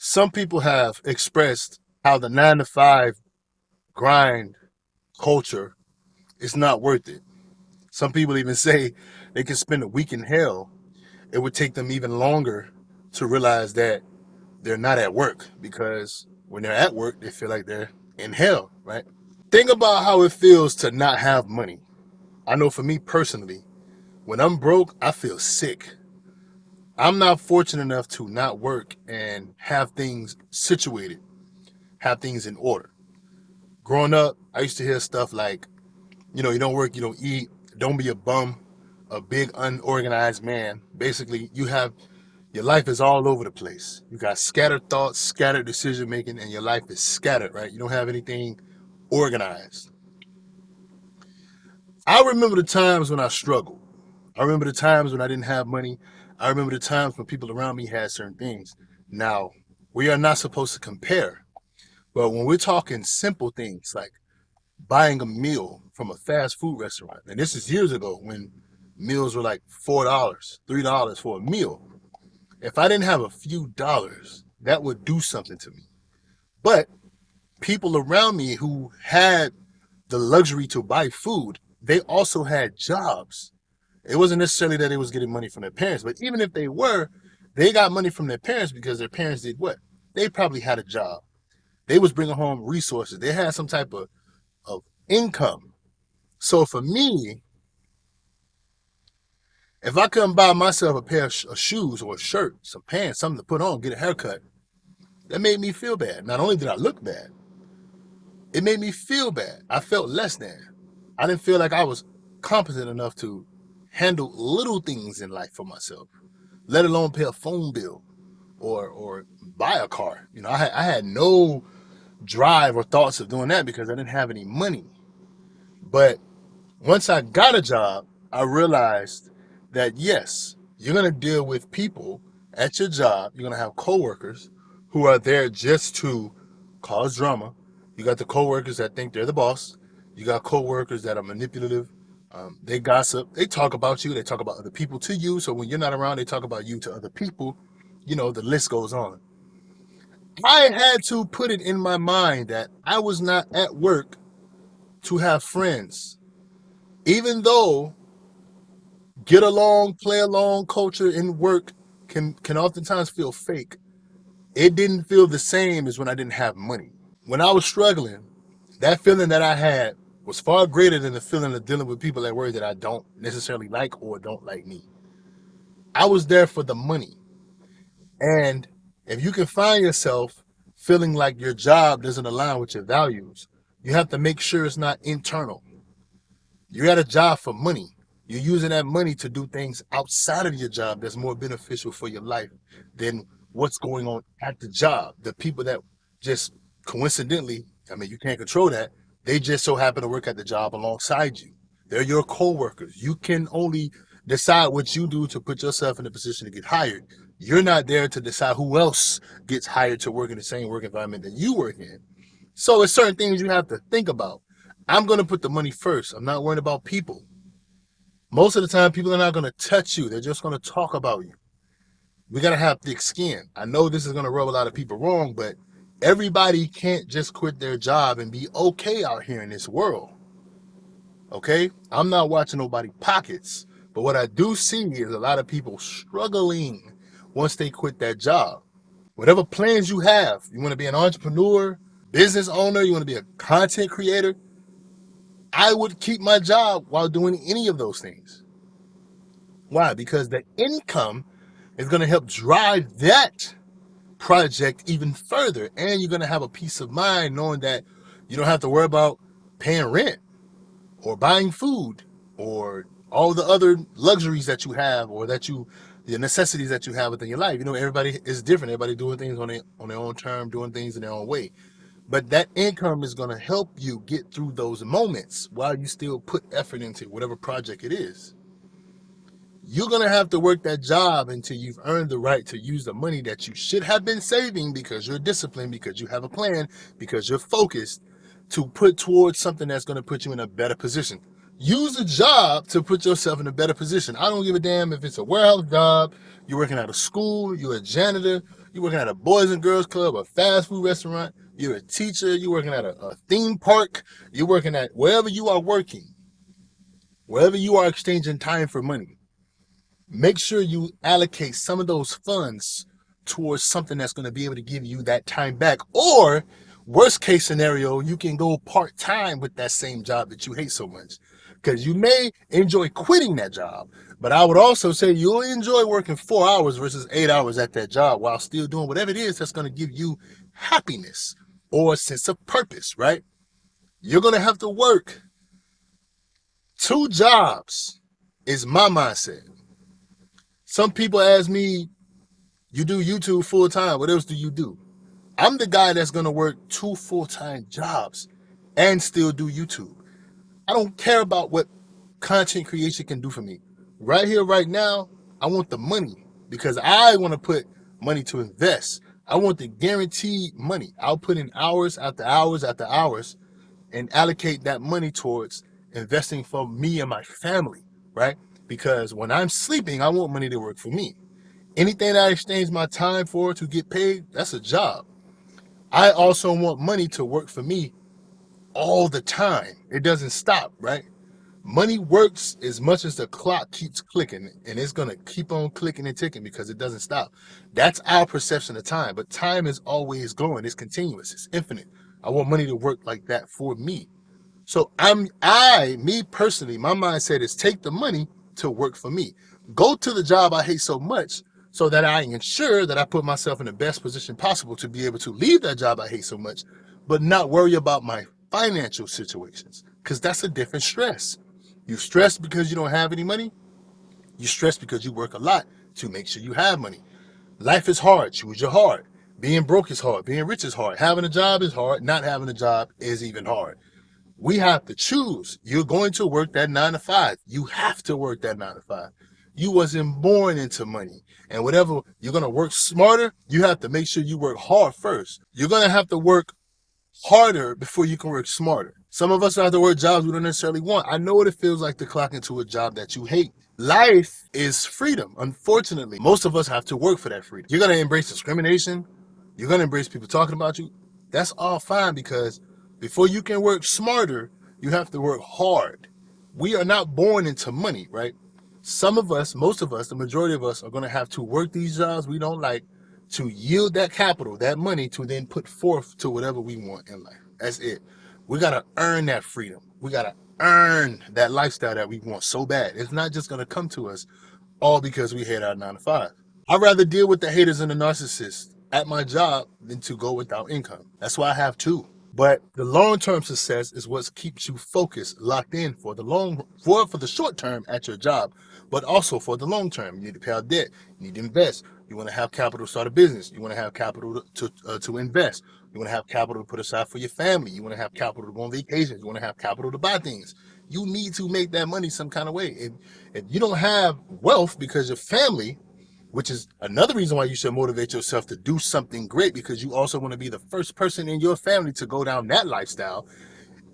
Some people have expressed how the 9 to 5 grind culture is not worth it. Some people even say they can spend a week in hell. It would take them even longer to realize that they're not at work because when they're at work, they feel like they're in hell, right? Think about how it feels to not have money. I know for me personally, when I'm broke, I feel sick. I'm not fortunate enough to not work and have things situated, have things in order. Growing up, I used to hear stuff like, you don't work, you don't eat, don't be a bum, a big unorganized man. Basically, your life is all over the place. You got scattered thoughts, scattered decision making, and your life is scattered, right? You don't have anything organized. I remember the times when I struggled. I remember the times when I didn't have money. I remember the times when people around me had certain things. Now, we are not supposed to compare, but when we're talking simple things like buying a meal from a fast food restaurant, and this is years ago when meals were like $4, $3 for a meal. If I didn't have a few dollars, that would do something to me. But people around me who had the luxury to buy food, they also had jobs. It wasn't necessarily that they was getting money from their parents, but even if they were, they got money from their parents because their parents did what? They probably had a job. They was bringing home resources. They had some type of income. So for me, if I couldn't buy myself a pair of shoes or a shirt, some pants, something to put on, get a haircut, that made me feel bad. Not only did I look bad, it made me feel bad. I felt less than. I didn't feel like I was competent enough to handle little things in life for myself, let alone pay a phone bill or buy a car. I had no drive or thoughts of doing that because I didn't have any money. But once I got a job, I realized that yes, you're going to deal with people at your job. You're going to have coworkers who are there just to cause drama. You got the coworkers that think they're the boss. You got coworkers that are manipulative. They gossip. They talk about you. They talk about other people to you. So when you're not around, they talk about you to other people. The list goes on. I had to put it in my mind that I was not at work to have friends. Even though get along, play along culture in work can oftentimes feel fake, it didn't feel the same as when I didn't have money. When I was struggling, that feeling that I had was far greater than the feeling of dealing with people at work that I don't necessarily like or don't like me. I was there for the money. And if you can find yourself feeling like your job doesn't align with your values, you have to make sure it's not internal. You're at a job for money. You're using that money to do things outside of your job that's more beneficial for your life than what's going on at the job. The people that just coincidentally, I mean, you can't control that. They just so happen to work at the job alongside you. They're your co-workers. You can only decide what you do to put yourself in a position to get hired. You're not there to decide who else gets hired to work in the same work environment that you work in. So it's certain things you have to think about. I'm going to put the money first. I'm not worried about people. Most of the time, people are not going to touch you. They're just going to talk about you. We got to have thick skin. I know this is going to rub a lot of people wrong, but everybody can't just quit their job and be okay out here in this world. Okay? I'm not watching nobody pockets, but what I do see is a lot of people struggling once they quit that job. Whatever plans you have, you want to be an entrepreneur, business owner, you want to be a content creator, I would keep my job while doing any of those things. Why? Because the income is going to help drive that project even further. And you're going to have a peace of mind knowing that you don't have to worry about paying rent or buying food or all the other luxuries that you have or the necessities that you have within your life. Everybody is different. Everybody doing things on their own term, doing things in their own way. But that income is going to help you get through those moments while you still put effort into whatever project it is. You're going to have to work that job until you've earned the right to use the money that you should have been saving because you're disciplined, because you have a plan, because you're focused to put towards something that's going to put you in a better position. Use a job to put yourself in a better position. I don't give a damn if it's a warehouse job, you're working at a school, you're a janitor, you're working at a boys and girls club, a fast food restaurant, you're a teacher, you're working at a theme park, you're working at wherever you are working, wherever you are exchanging time for money. Make sure you allocate some of those funds towards something that's going to be able to give you that time back. Or, worst case scenario, you can go part-time with that same job that you hate so much. Because you may enjoy quitting that job, but I would also say you'll enjoy working 4 hours versus 8 hours at that job while still doing whatever it is that's going to give you happiness or a sense of purpose, right? You're going to have to work 2 jobs is my mindset. Some people ask me, you do YouTube full time, what else do you do? I'm the guy that's going to work 2 full-time jobs and still do YouTube. I don't care about what content creation can do for me. Right here, right now, I want the money because I want to put money to invest. I want the guaranteed money. I'll put in hours after hours after hours and allocate that money towards investing for me and my family, right? Because when I'm sleeping, I want money to work for me. Anything that I exchange my time for to get paid, that's a job. I also want money to work for me all the time. It doesn't stop, right? Money works as much as the clock keeps clicking, and it's going to keep on clicking and ticking because it doesn't stop. That's our perception of time, but time is always going. It's continuous. It's infinite. I want money to work like that for me. So me personally, my mindset is take the money to work for me. Go to the job I hate so much so that I ensure that I put myself in the best position possible to be able to leave that job I hate so much, but not worry about my financial situations, because that's a different stress. You stress because you don't have any money. You stress because you work a lot to make sure you have money. Life is hard. Choose your hard. Being broke is hard. Being rich is hard. Having a job is hard. Not having a job is even hard. We have to choose. You're going to work that 9 to 5. You have to work that 9 to 5. You wasn't born into money. And whatever, you're going to work smarter. You have to make sure you work hard first. You're going to have to work harder before you can work smarter. Some of us have to work jobs we don't necessarily want. I know what it feels like to clock into a job that you hate. Life is freedom. Unfortunately, most of us have to work for that freedom. You're going to embrace discrimination. You're going to embrace people talking about you. That's all fine, because before you can work smarter, you have to work hard. We are not born into money, right? Some of us, most of us, the majority of us are going to have to work these jobs we don't like to yield that capital, that money, to then put forth to whatever we want in life. That's it. We got to earn that freedom. We got to earn that lifestyle that we want so bad. It's not just going to come to us all because we hate our 9 to 5. I'd rather deal with the haters and the narcissists at my job than to go without income. That's why I have 2. But the long-term success is what keeps you focused, locked in for the short term at your job, but also for the long term. You need to pay out debt. You need to invest. You want to have capital to start a business. You want to have capital to invest. You want to have capital to put aside for your family. You want to have capital to go on vacations. You want to have capital to buy things. You need to make that money some kind of way. If you don't have wealth because your family, which is another reason why you should motivate yourself to do something great, because you also want to be the first person in your family to go down that lifestyle.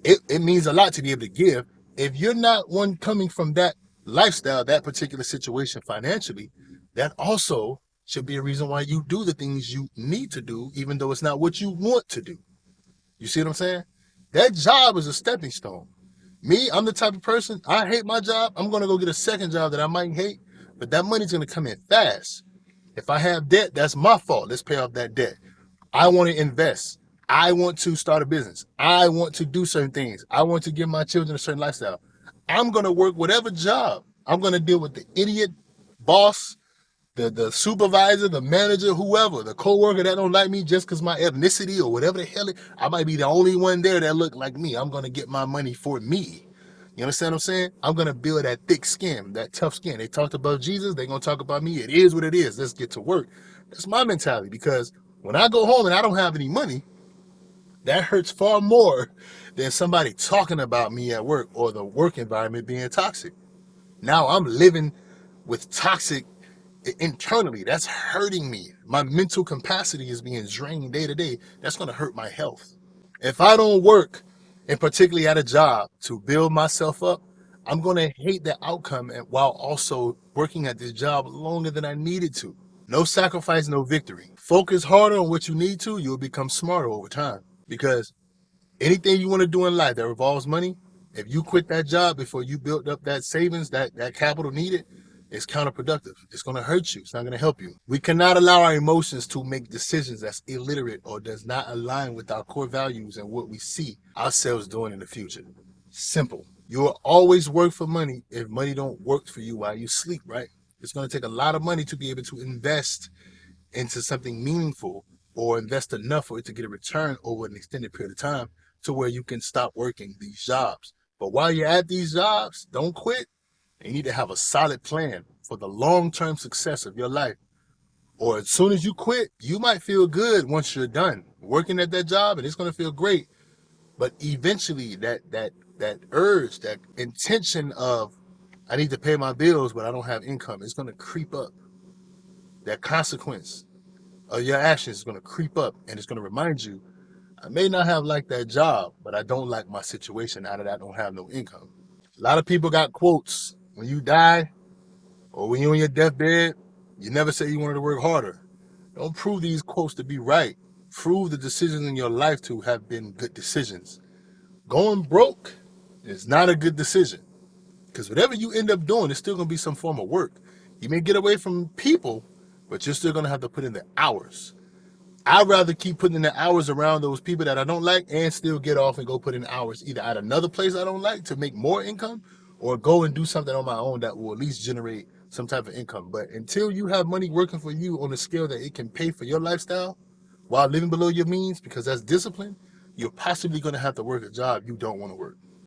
It means a lot to be able to give. If you're not one coming from that lifestyle, that particular situation financially, that also should be a reason why you do the things you need to do, even though it's not what you want to do. You see what I'm saying? That job is a stepping stone. Me, I'm the type of person, I hate my job. I'm going to go get a second job that I might hate, but that money's going to come in fast. If I have debt, that's my fault. Let's pay off that debt. I want to invest. I want to start a business. I want to do certain things. I want to give my children a certain lifestyle. I'm going to work whatever job. I'm going to deal with the idiot boss, the supervisor, the manager, whoever, the coworker that don't like me just because my ethnicity or whatever the hell. I might be the only one there that look like me. I'm going to get my money for me. You understand what I'm saying? I'm going to build that thick skin, that tough skin. They talked about Jesus. They're going to talk about me. It is what it is. Let's get to work. That's my mentality, because when I go home and I don't have any money, that hurts far more than somebody talking about me at work or the work environment being toxic. Now I'm living with toxic internally. That's hurting me. My mental capacity is being drained day to day. That's going to hurt my health. If I don't work, and particularly at a job, to build myself up, I'm going to hate the outcome and while also working at this job longer than I needed to. No sacrifice, no victory. Focus harder on what you need to, you'll become smarter over time. Because anything you want to do in life that revolves money, if you quit that job before you build up that savings, that capital needed, it's counterproductive. It's going to hurt you. It's not going to help you. We cannot allow our emotions to make decisions that's illiterate or does not align with our core values and what we see ourselves doing in the future. Simple. You'll always work for money if money don't work for you while you sleep, right? It's going to take a lot of money to be able to invest into something meaningful or invest enough for it to get a return over an extended period of time to where you can stop working these jobs. But while you're at these jobs, don't quit. You need to have a solid plan for the long-term success of your life. Or as soon as you quit, you might feel good once you're done working at that job and it's going to feel great. But eventually that urge, that intention of I need to pay my bills, but I don't have income, it's going to creep up. That consequence of your actions is going to creep up and it's going to remind you, I may not have liked that job, but I don't like my situation now that I don't have no income. A lot of people got quotes. When you die or when you're on your deathbed, you never say you wanted to work harder. Don't prove these quotes to be right. Prove the decisions in your life to have been good decisions. Going broke is not a good decision because whatever you end up doing, it's still going to be some form of work. You may get away from people, but you're still going to have to put in the hours. I'd rather keep putting in the hours around those people that I don't like and still get off and go put in hours either at another place I don't like to make more income or go and do something on my own that will at least generate some type of income. But until you have money working for you on a scale that it can pay for your lifestyle while living below your means, because that's discipline, you're possibly going to have to work a job you don't want to work.